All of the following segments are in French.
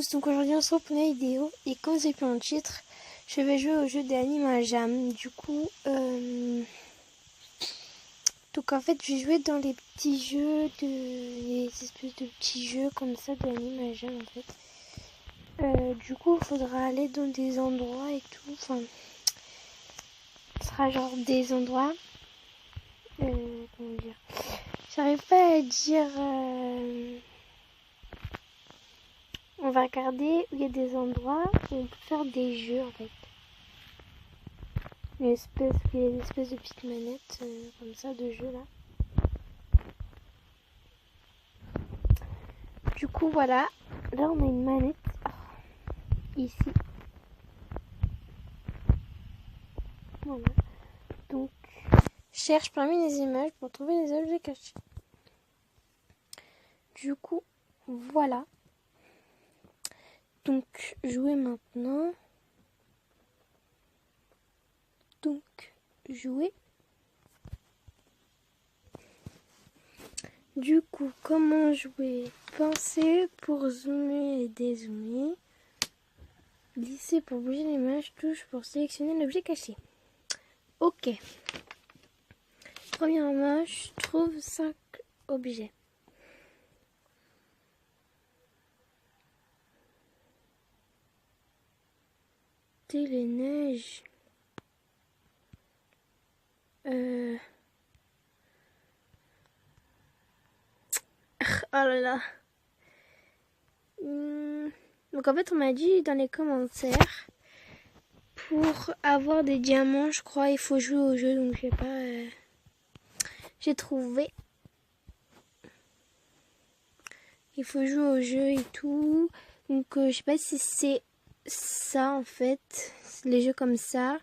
tous, donc aujourd'hui on se retrouve pour une vidéo et comme vous avez pu le titre, je vais jouer au jeu des Anima Jam. Du coup, donc en fait je vais jouer dans les petits jeux, les espèces de petits jeux comme ça de Anima Jam en fait. Du coup il faudra aller dans des endroits et tout, enfin ce sera genre des endroits, comment dire, j'arrive pas à dire... On va regarder où il y a des endroits où on peut faire des jeux en fait. Il y a des espèces de petites manettes comme ça de jeux là. Du coup voilà, là on a une manette ici. Voilà. Donc cherche parmi les images pour trouver les objets cachés. Du coup voilà. Donc jouer maintenant. Donc jouer. Du coup, comment jouer? Penser pour zoomer et dézoomer. Glisser pour bouger l'image. Touche pour sélectionner l'objet caché. Ok. Première image, trouve 5 objets. Téléneige. Oh là là. Donc en fait on m'a dit dans les commentaires, pour avoir des diamants je crois il faut jouer au jeu, donc je sais pas, j'ai trouvé. Il faut jouer au jeu et tout, donc je sais pas si c'est ça en fait, les jeux comme ça,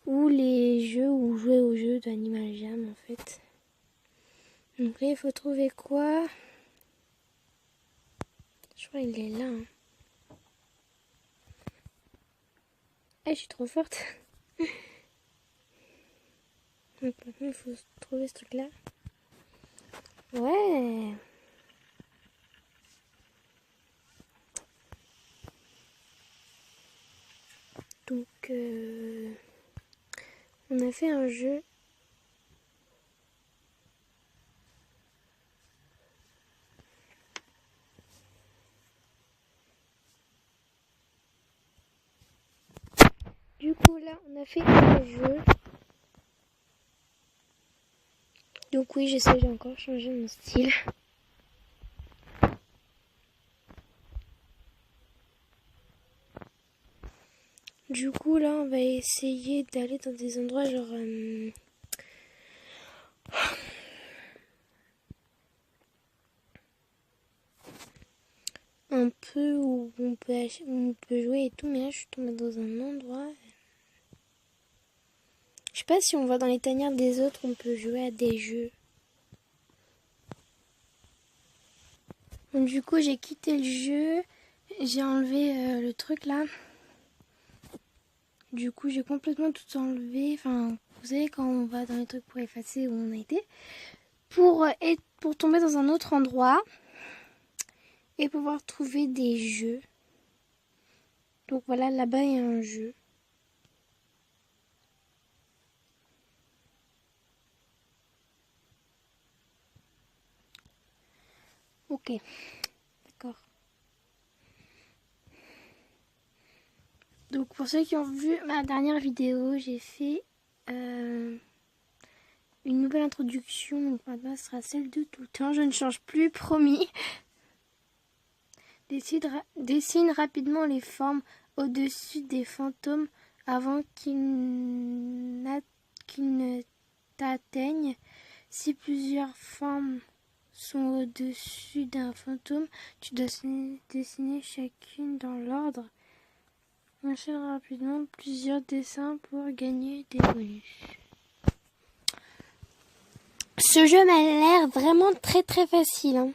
ou les jeux où jouer au jeu d'Animal Jam en fait. Donc là il faut trouver quoi? Je crois qu'il est là. Hein. Ah, je suis trop forte. Donc maintenant il faut trouver ce truc là. Ouais. Donc on a fait un jeu. Du coup là on a fait un jeu. Donc oui, j'essaie, j'ai encore changé mon style. Du coup là on va essayer d'aller dans des endroits genre un peu où on peut jouer et tout, mais là je suis tombée dans un endroit. Je sais pas si on va dans les tanières des autres, on peut jouer à des jeux. Donc du coup j'ai quitté le jeu, j'ai enlevé le truc là. Du coup j'ai complètement tout enlevé. Enfin vous savez quand on va dans les trucs pour effacer où on a été. Pour tomber dans un autre endroit. Et pouvoir trouver des jeux. Donc voilà, là-bas il y a un jeu. Ok, d'accord. Donc pour ceux qui ont vu ma dernière vidéo, j'ai fait une nouvelle introduction. Donc maintenant ce sera celle de tout temps. Je ne change plus, promis. Dessine rapidement les formes au-dessus des fantômes avant qu'ils ne t'atteignent. Si plusieurs formes sont au-dessus d'un fantôme, tu dois dessiner chacune dans l'ordre. Enchaîne rapidement plusieurs dessins pour gagner des bonus. Ce jeu m'a l'air vraiment très très facile. Hein.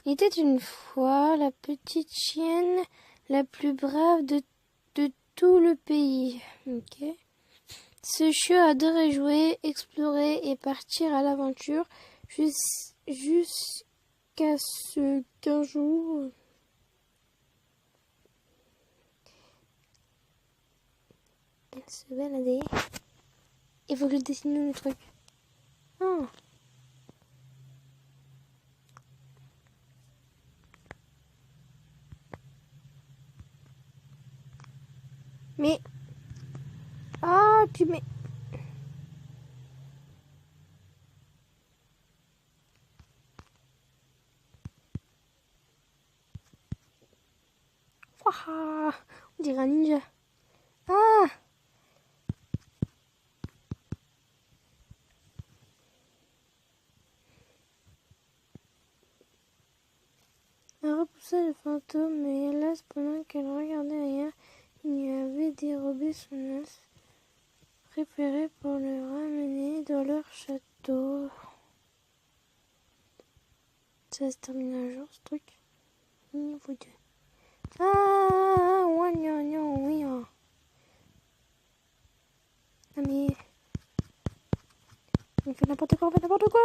Il était une fois la petite chienne la plus brave de tout le pays. Ok. Ce chiot adorait jouer, explorer et partir à l'aventure jusqu'à ce qu'un jour se balader. Il faut que je dessine le truc. Oh. Mais... Ah, tu mets... Waouh, on dirait un ninja. Ah. Elle repoussa le fantôme, mais hélas, pendant qu'elle regardait ailleurs, il lui avait dérobé son os, préparé pour le ramener dans leur château. Ça va se terminer un jour, ce truc. Niveau 2. Ah, ouais, non, non, oui. Ah, mais... On fait n'importe quoi, on fait n'importe quoi.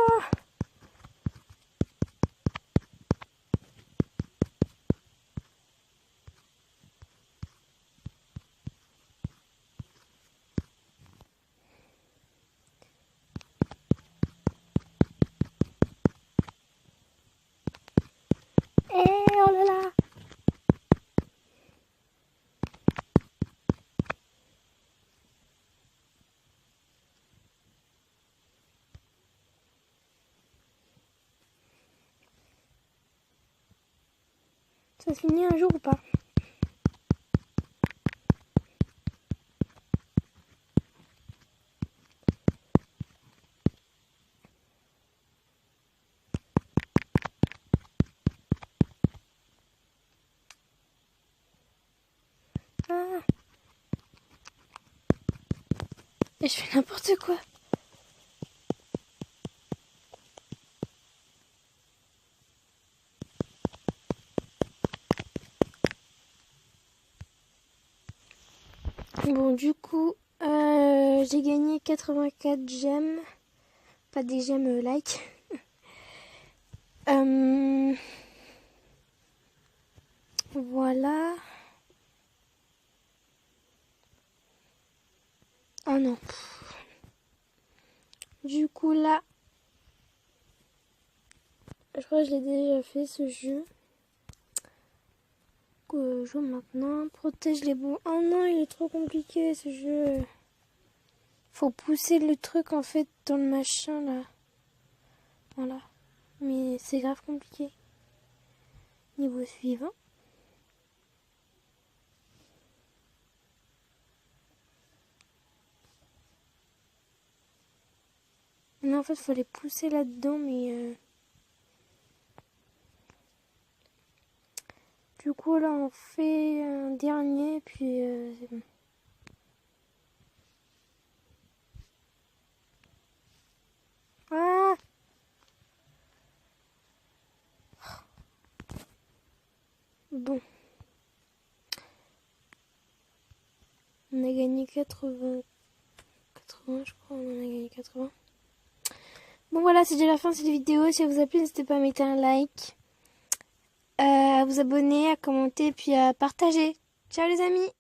Eh, oh là là. Ça se finit un jour ou pas? Ah. Et je fais n'importe quoi. Bon, du coup, j'ai gagné 84 gemmes. Pas des gemmes like. Voilà. Oh non. Du coup, là, je crois que je l'ai déjà fait ce jeu. Joue maintenant. Protège les bons. Oh non, il est trop compliqué ce jeu. Faut pousser le truc en fait dans le machin là. Voilà. Mais c'est grave compliqué. Niveau suivant. Non, en fait, il faut les pousser là-dedans, mais... Du coup, là, on fait un dernier, puis c'est bon. Ah! Bon. On a gagné 80, je crois, on en a gagné 80. Bon voilà, c'est déjà la fin de cette vidéo. Si elle vous a plu, n'hésitez pas à mettre un like, à vous abonner, à commenter, puis à partager. Ciao les amis!